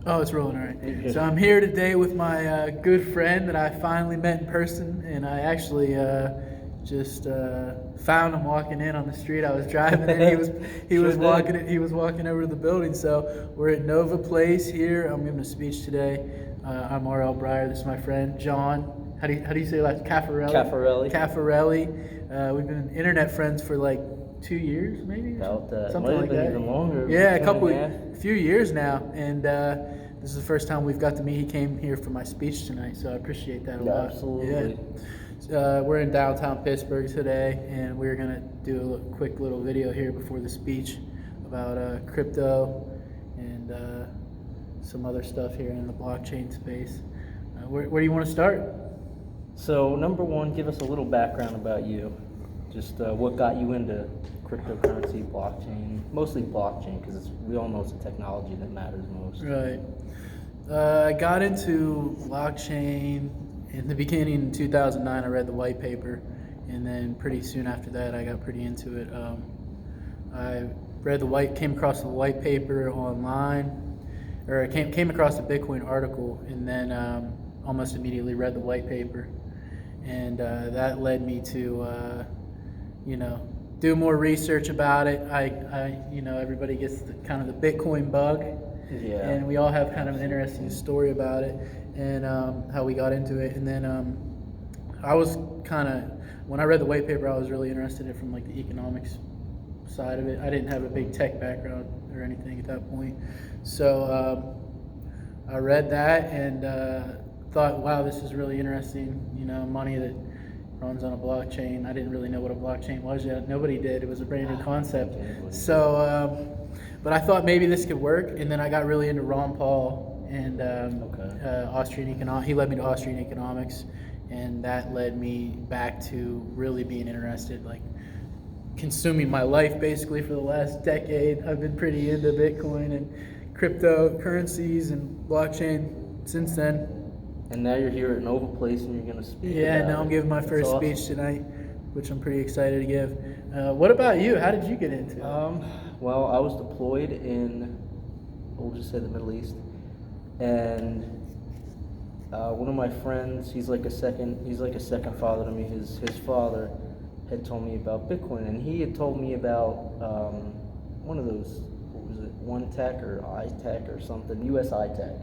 Oh, it's rolling, all right. Okay. So I'm here today with my good friend that I finally met in person, and I actually just found him walking in on the street. I was driving in. He Sure was walking did. he was walking over to the building. So we're at Nova Place here. I'm giving a speech today. I'm R.L. Bryer. This is my friend John. How do you say that? Caffarelli. Caffarelli. We've been internet friends for like 2 years, maybe, or About that. something Might have like been that. even longer. Yeah, A few years now, and this is the first time we've got to meet. He came here for my speech tonight, so I appreciate that a Yeah, lot. absolutely. Yeah. We're in downtown Pittsburgh today, and we're gonna do a quick little video here before the speech about crypto and some other stuff here in the blockchain space. Where do you want to start? So, number one, give us a little background about you. Just what got you into cryptocurrency, blockchain, mostly blockchain, because we all know it's the technology that matters most. Right. I got into blockchain in the beginning in 2009. I read the white paper, and then pretty soon after that, I got pretty into it. I came across the white paper online, or I came across a Bitcoin article, and then almost immediately read the white paper, and that led me to, do more research about it. Everybody gets kind of the Bitcoin bug. Yeah. And we all have kind of an interesting story about it and how we got into it. And then I was when I read the white paper, I was really interested in it from like the economics side of it. I didn't have a big tech background or anything at that point. So I read that and thought, wow, this is really interesting. Money that runs on a blockchain. I didn't really know what a blockchain was yet. Nobody did. It was a brand new concept. So, but I thought maybe this could work, and then I got really into Ron Paul and Austrian economics. He led me to Austrian economics, and that led me back to really being interested, like consuming my life basically for the last decade. I've been pretty into Bitcoin and cryptocurrencies and blockchain since then. And now you're here at Nova Place and you're going to speak. Yeah, now I'm giving my first speech tonight, which I'm pretty excited to give. What about you? How did you get into it? Well, I was deployed in, we'll just say the Middle East, and one of my friends, he's like a second father to me. His father had told me about Bitcoin, and he had told me about one of those, what was it, One Tech or iTech or something, US iTech.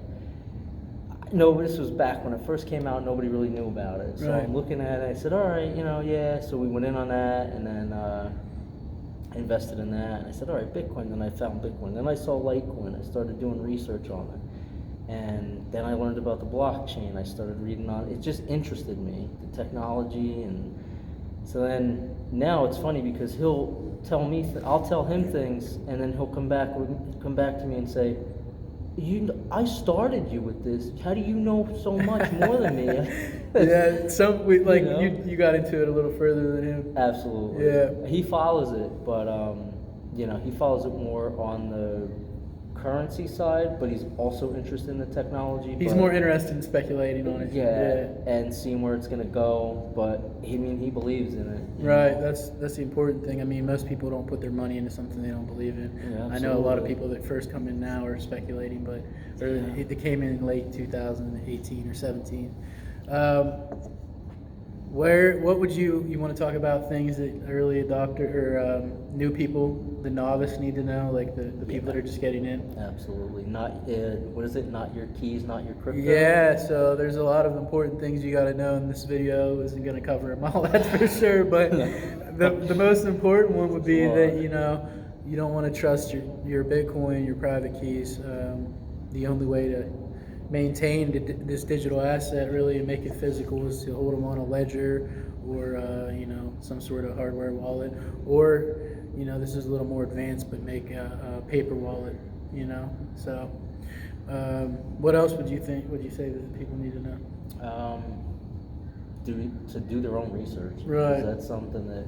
No, but this was back when it first came out. Nobody really knew about it. So Right. I'm looking at it. I said, all right, yeah. So we went in on that, and then invested in that. And I said, all right, Bitcoin. Then I found Bitcoin. Then I saw Litecoin. I started doing research on it. And then I learned about the blockchain. I started reading on it. It just interested me, the technology. And so then now it's funny because he'll tell me, I'll tell him things, and then he'll come back to me and say, I started you with this. How do you know so much more than me? Yeah, you got into it a little further than him. Absolutely. Yeah. He follows it, but he follows it more on the currency side, but he's also interested in the technology. He's more interested in speculating on it. Yeah, and seeing where it's gonna go. But he believes in it. Right. That's the important thing. I mean, most people don't put their money into something they don't believe in. Yeah, I know a lot of people that first come in now are speculating, but they came in late 2018 or 17. What would you want to talk about things that early adopter or new people, the novice, need to know, like the people that are just getting in? Absolutely. Not what is it? Not your keys, not your crypto. Yeah, so there's a lot of important things you got to know, and this video isn't going to cover them all, that's for sure. But the most important one would be that you don't want to trust your Bitcoin, your private keys. The only way to maintain this digital asset really and make it physical is to hold them on a ledger or some sort of hardware wallet, or this is a little more advanced, but make a paper wallet. So what else would you say that people need to know? To do their own research. Right. That's something that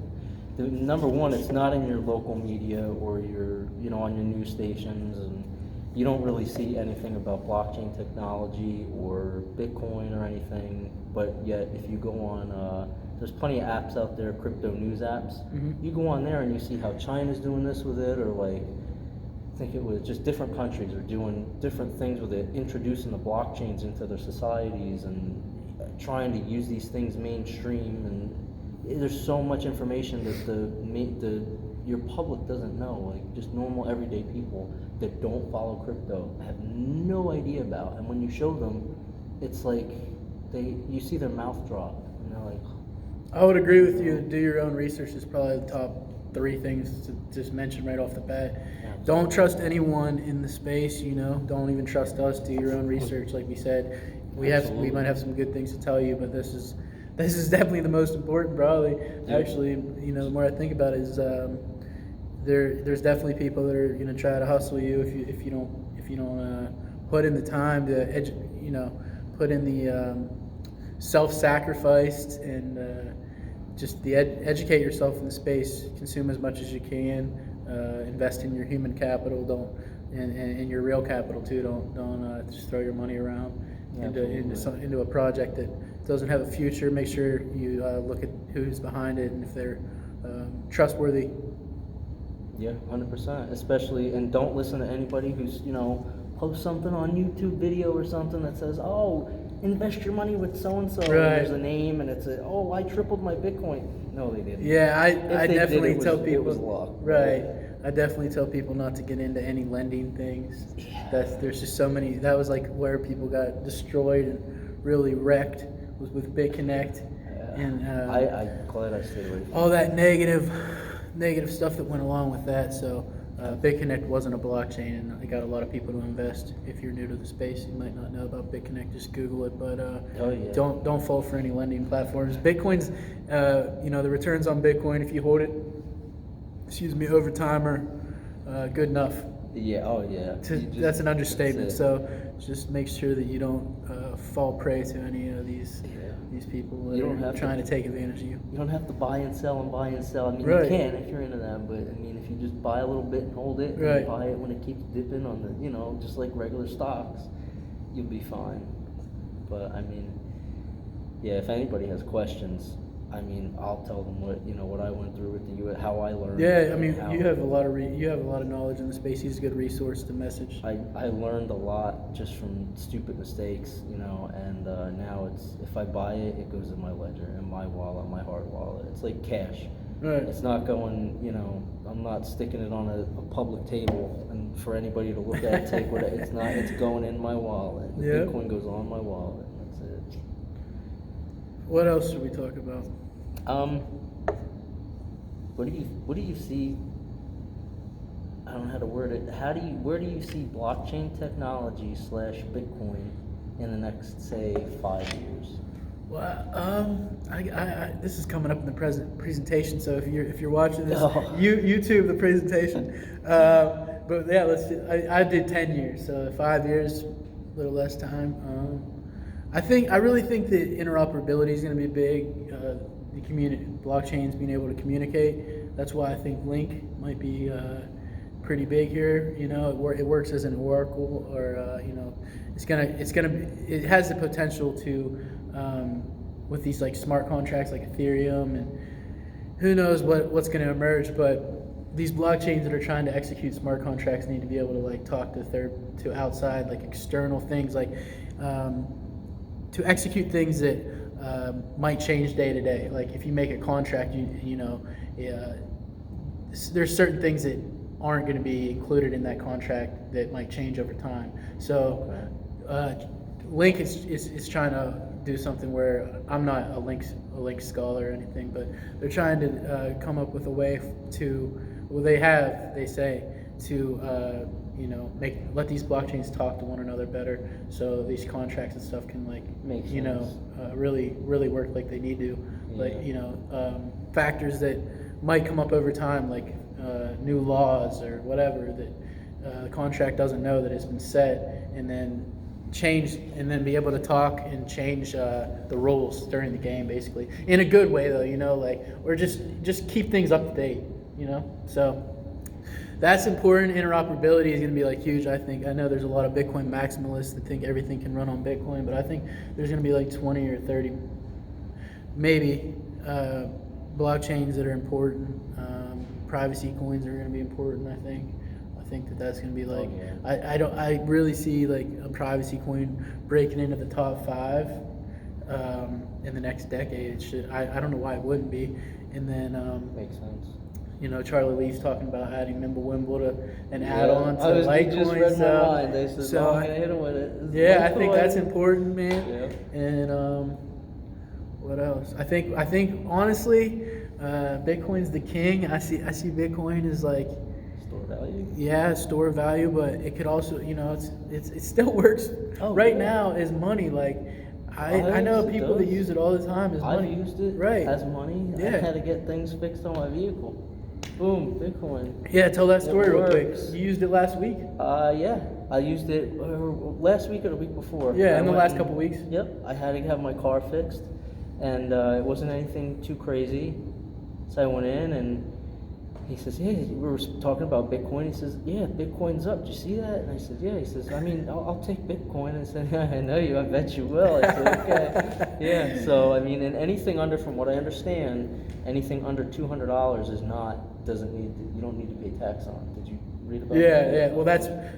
number one, it's not in your local media or your on your news stations, and you don't really see anything about blockchain technology or Bitcoin or anything. But yet, if you go on, there's plenty of apps out there, crypto news apps. Mm-hmm. You go on there and you see how China's doing this with it, or like think it was just different countries are doing different things with it, introducing the blockchains into their societies and trying to use these things mainstream. And there's so much information that your public doesn't know, like just normal everyday people that don't follow crypto have no idea about. And when you show them, it's like you see their mouth drop, and they're like, I would agree with you. Do your own research is probably the top 3 things to just mention right off the bat. Absolutely. Don't trust anyone in the space, you know. Don't even trust us. Do your own research, like we said. We might have some good things to tell you, but this is definitely the most important, probably. Yeah. Actually, you know, the more I think about it, is there's definitely people that are gonna try to hustle you if you don't put in the time to put in the self-sacrificed and just educate yourself in the space. Consume as much as you can. Invest in your human capital. And your real capital too. Don't just throw your money around into a project that doesn't have a future. Make sure you look at who's behind it and if they're trustworthy. Yeah, 100%. Especially, and don't listen to anybody who's, posts something on YouTube video or something that says, "Oh, invest your money with so and so." Right. There's a name, and it's "Oh, I tripled my Bitcoin." No, they didn't. Yeah, I definitely tell people. It was luck. Right. I definitely tell people not to get into any lending things. Yeah. There's just so many. That was like where people got destroyed and really wrecked was with BitConnect. Yeah. And I'm glad I stayed away from all that negative stuff that went along with that. So BitConnect wasn't a blockchain, and it got a lot of people to invest. If you're new to the space, you might not know about BitConnect. Just Google it. But don't fall for any lending platforms. Bitcoin's, the returns on Bitcoin, if you hold it, over time are good enough. Yeah. Oh yeah. That's an understatement. So just make sure that you don't fall prey to any of these people that are trying to take advantage of you. You don't have to buy and sell and buy and sell. I mean, Right. you can if you're into that, but I mean, if you just buy a little bit and hold it, Right. and buy it when it keeps dipping on the, just like regular stocks, you'll be fine. But I mean, yeah, if anybody has questions, I mean, I'll tell them what I went through with the U.S., how I learned. Yeah, I mean, you have a lot of knowledge in the space. He's a good resource to message. I learned a lot just from stupid mistakes, and now if I buy it, it goes in my ledger, in my wallet, my hard wallet. It's like cash. Right. It's not going, I'm not sticking it on a public table and for anybody to look at, take what it's not. It's going in my wallet. The Yeah. Bitcoin goes on my wallet. That's it. What else should we talk about? What do you see? I don't know how to word it. Where do you see blockchain technology / Bitcoin in the next, say, 5 years? Well, this is coming up in the presentation. So if you're watching this, Oh. YouTube the presentation. But yeah, I did 10 years, so 5 years, a little less time. I really think that interoperability is going to be big. The blockchains being able to communicate. That's why I think Link might be pretty big here. It works as an oracle, or it has the potential to with these like smart contracts like Ethereum, and who knows what's going to emerge. But these blockchains that are trying to execute smart contracts need to be able to like talk to outside, like external things, like to execute things that might change day to day. Like if you make a contract, there's certain things that aren't going to be included in that contract that might change over time. So Link is trying to do something where I'm not a Link scholar or anything, but they're trying to come up with a way to, they say to let these blockchains talk to one another better, so these contracts and stuff can really work like they need to. Yeah. Like factors that might come up over time, like new laws or whatever that the contract doesn't know that has been set, and then change, and then be able to talk and change the rules during the game, basically in a good way though, or just keep things up to date, so that's important. Interoperability is going to be like huge. I know there's a lot of Bitcoin maximalists that think everything can run on Bitcoin, but I think there's going to be like 20 or 30 maybe blockchains that are important. Privacy coins are going to be important. I think that that's going to be like, yeah. I really see like a privacy coin breaking into the top 5 in the next decade. It should. I don't know why it wouldn't be. And then Makes sense. you know, Charlie Lee's talking about adding Mimblewimble to an add-on to They Litecoin. just read my mind. They said, so I'm gonna hit him with it. yeah, I think that's important, man. Yeah. And what else? I think honestly, Bitcoin's the king. I see Bitcoin as like Store value. yeah, store of value, but it could also, you know, it still works right now as money. Like I know people that use it all the time as money. I've used it right as money. Yeah. I had to get things fixed on my vehicle. Boom, Bitcoin. Yeah, tell that story It real quick. works. You used it last week? Yeah, I used it last week or the week before. Yeah, in the last couple weeks. Yep, I had to have my car fixed, and it wasn't anything too crazy. So I went in, and he says, "Hey, we were talking about Bitcoin." He says, "Yeah, Bitcoin's up. Did you see that?" And I said, "Yeah." He says, "I mean, I'll take Bitcoin." I said, "Yeah, I know you. I bet you will." I said, "Okay." Yeah. So I mean, and anything under, from what I understand, anything under $200 is not you don't need to pay tax on. Did you read about that? Yeah. Well,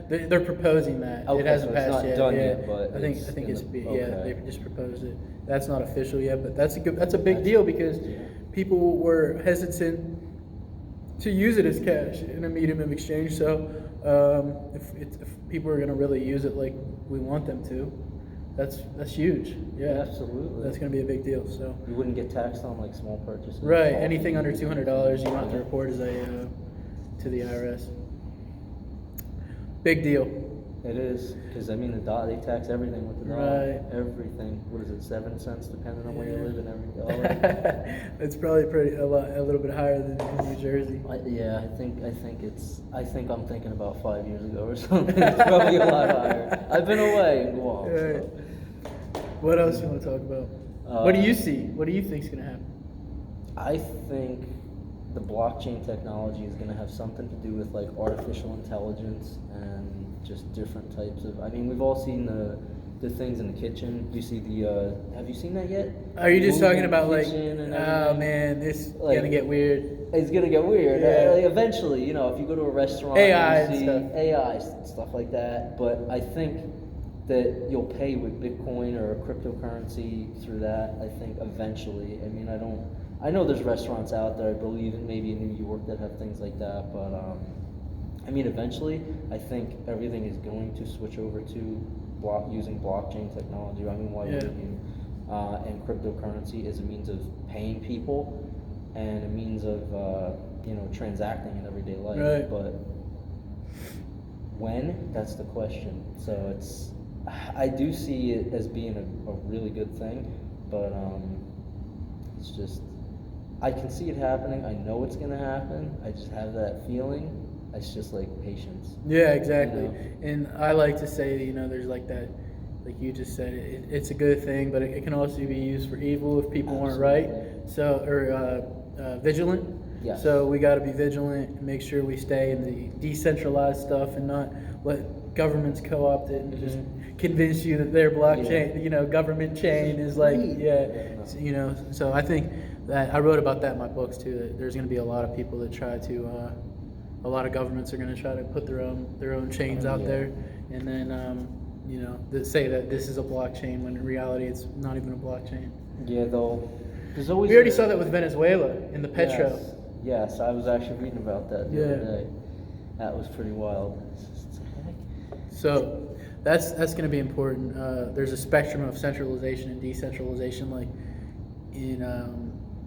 they're proposing that. Okay, it hasn't so it's passed not yet. done yeah. yet, but I think it's they just proposed it. That's not official yet, but that's a big deal because people were hesitant to use it as cash in a medium of exchange. So if people are going to really use it like we want them to, that's huge. Yeah, absolutely. That's going to be a big deal. So you wouldn't get taxed on like small purchases. Right. Anything under $200, you have to report as to the IRS. Big deal. It is, because I mean they tax everything with the dollar. Right. Everything. What is it? 7 cents, depending on where you live in every dollar. It's probably a little bit higher than in New Jersey. I think I'm thinking about 5 years ago or something. It's probably a lot higher. I've been away in Guam. Right. So. What else you want to talk about? What do you see? What do you think's gonna happen? I think the blockchain technology is going to have something to do with like artificial intelligence and just different types of. I mean, we've all seen the things in the kitchen. You see have you seen that yet? Are you just talking about like? Oh man, this is gonna get weird. It's gonna get weird. Yeah. Like eventually, you know, if you go to a restaurant, AI you see and stuff. AI stuff like that. But I think that you'll pay with Bitcoin or cryptocurrency through that. I think eventually. I mean, I know there's restaurants out there, I believe, maybe in New York that have things like that, but I mean, eventually, I think everything is going to switch over to using blockchain technology. I mean, why wouldn't you? And cryptocurrency is a means of paying people and a means of transacting in everyday life. Right. But when? That's the question. So I do see it as being a really good thing, but it's just. I can see it happening. I know it's gonna happen. I just have that feeling. It's just like patience. Yeah, exactly. You know? And I like to say, there's like that, like you just said, it's a good thing, but it can also be used for evil if people aren't right. So, or vigilant. Yes. So we got to be vigilant and make sure we stay in the decentralized stuff and not let governments co-opt it and just convince you that their blockchain, government chain is like, So I think that I wrote about that in my books too. That there's going to be a lot of people that try to, a lot of governments are going to try to put their own chains out there, and then that say that this is a blockchain when in reality it's not even a blockchain. Yeah, though. There's always. We already saw that with Venezuela in the petro. Yes, I was actually reading about that the other day. That was pretty wild. So that's going to be important. There's a spectrum of centralization and decentralization, like in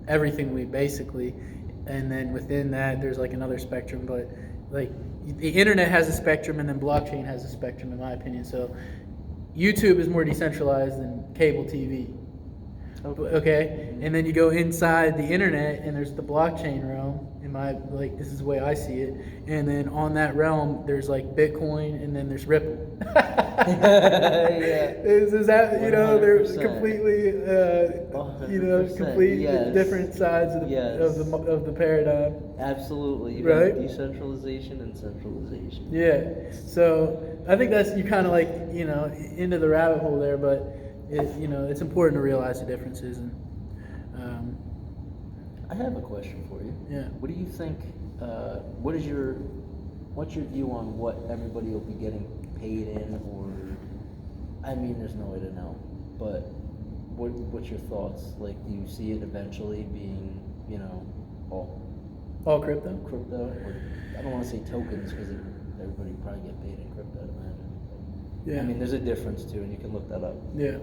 everything we basically, and then within that there's like another spectrum. But like the internet has a spectrum, and then blockchain has a spectrum, in my opinion. So YouTube is more decentralized than cable TV. Okay, and then you go inside the internet, and there's the blockchain realm. This is the way I see it. And then on that realm, there's like Bitcoin, and then there's Ripple. Is that they're completely completely different sides of the paradigm. Absolutely, right? Decentralization and centralization. Yeah, so I think that's you kind of like into the rabbit hole there, but. It's important to realize the differences. And I have a question for you. Yeah. What do you think? What is your what's your view on what everybody will be getting paid in, or, I mean, there's no way to know, but what's your thoughts? Like, do you see it eventually being, you know, All crypto? Or I don't want to say tokens because everybody probably get paid in crypto, I'd imagine. Yeah. I mean, there's a difference too, and you can look that up. Yeah.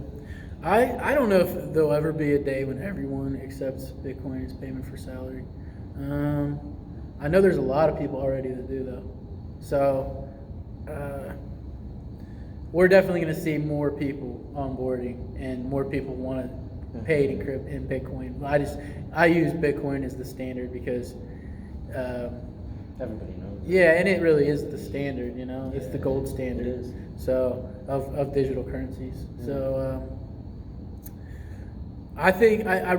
I don't know if there'll ever be a day when everyone accepts Bitcoin as payment for salary. I know there's a lot of people already that do, though. So we're definitely going to see more people onboarding and more people want to pay in Bitcoin. I use Bitcoin as the standard because Everybody knows. yeah, and it really is the standard, you know. It's the gold standard. It is. So of digital currencies. So I think I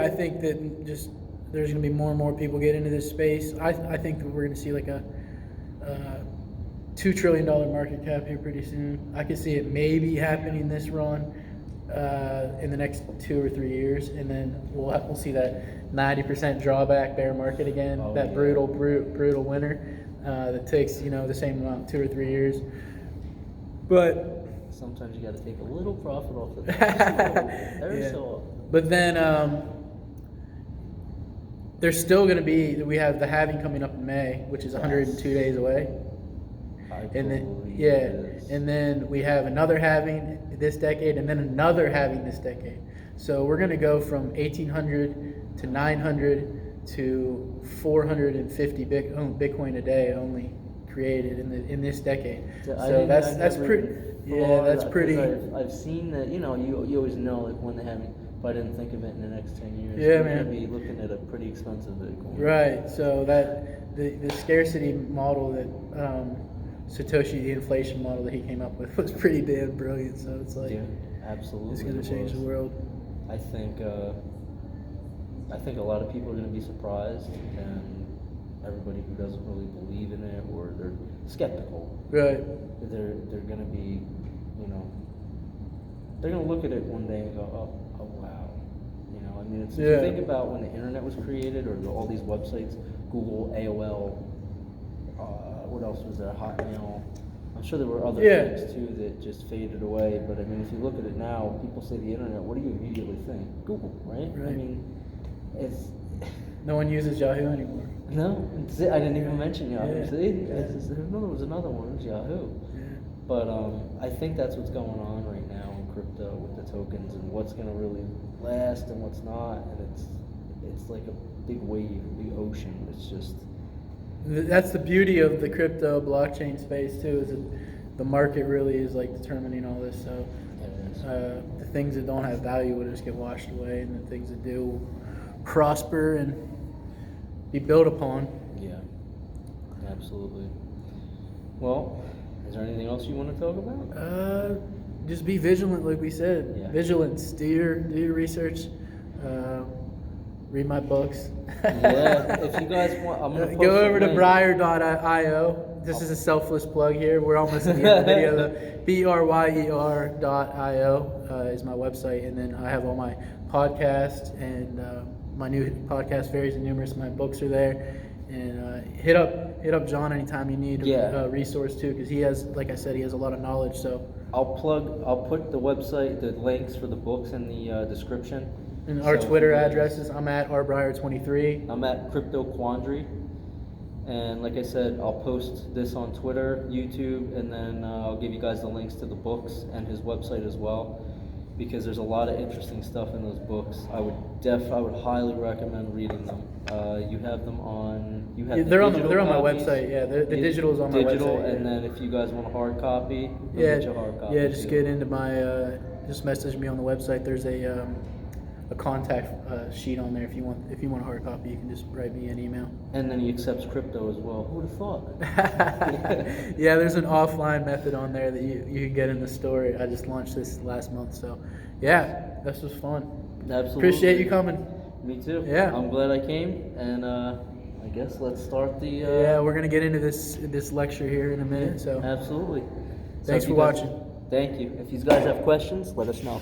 think that just there's going to be more and more people get into this space. I think that we're going to see like a $2 trillion market cap here pretty soon. I could see it maybe happening this run in the next 2 or 3 years, and then we'll see that 90% drawback bear market again. Brutal winter that takes the same amount, 2 or 3 years. But sometimes you got to take a little profit off the top. So often. But then there's still going to be, we have the halving coming up in May, which is 102 days away. And then we have another halving this decade, and then another halving this decade. So we're going to go from 1,800 to 900 to 450 Bitcoin a day only created in this decade. So that's pretty. Yeah, that's pretty. I've seen that. You always know like when they have. If I didn't think of it in the next 10 years, yeah, we're man, gonna be looking at a pretty expensive Bitcoin. Right. So that the scarcity model that Satoshi, the inflation model that he came up with, was pretty damn brilliant. So it's like, absolutely, it's going to change the world. I think a lot of people are going to be surprised, and everybody who doesn't really believe in it or they're skeptical, right? They're going to be, they're going to look at it one day and go, oh wow, I mean, if you think about when the internet was created, or all these websites, Google, AOL. What else was there? Hotmail. I'm sure there were other things too that just faded away. But I mean, if you look at it now, people say the internet. What do you immediately think? Google, right? I mean, it's no one uses Yahoo anymore. No, I didn't even mention Yahoo. There was another one. It was Yahoo. Yeah. But I think that's what's going on right now in crypto with the tokens and what's going to really last and what's not. And it's like a big wave, a big ocean. It's just. That's the beauty of the crypto blockchain space too, is that the market really is like determining all this. So the things that don't have value will just get washed away, and the things that do will prosper and be built upon. Yeah, absolutely. Well, is there anything else you want to talk about? Just be vigilant, like we said. Yeah. Vigilance. Do your research. Read my books. Yeah, if you guys want, I'm gonna go over to Bryer.io. This is a selfless plug here. We're almost at the end of the video. BRYER.io is my website, and then I have all my podcasts and my new podcast, Various and Numerous. My books are there, and hit up John anytime you need a resource too, because he has, like I said, he has a lot of knowledge. So I'll put the website, the links for the books in the description. And our Twitter addresses, I'm at rbryer23. I'm at Crypto Quandary. And like I said, I'll post this on Twitter, YouTube, and then I'll give you guys the links to the books and his website as well, because there's a lot of interesting stuff in those books. I would highly recommend reading them. You have them on. They're on my website. Yeah, the digital is on my website. And then if you guys want a hard copy, get you a hard copy. Yeah, just get into my. Just message me on the website. There's a contact sheet on there. If you want a hard copy, you can just write me an email. And then he accepts crypto as well. Who would have thought? Yeah, there's an offline method on there that you can get in the store. I just launched this last month, so yeah, this was fun. Absolutely. Appreciate you coming. Me too. Yeah, I'm glad I came, and I guess let's start the. Yeah, we're gonna get into this lecture here in a minute. So absolutely. Thanks for watching. Thank you. If you guys have questions, let us know.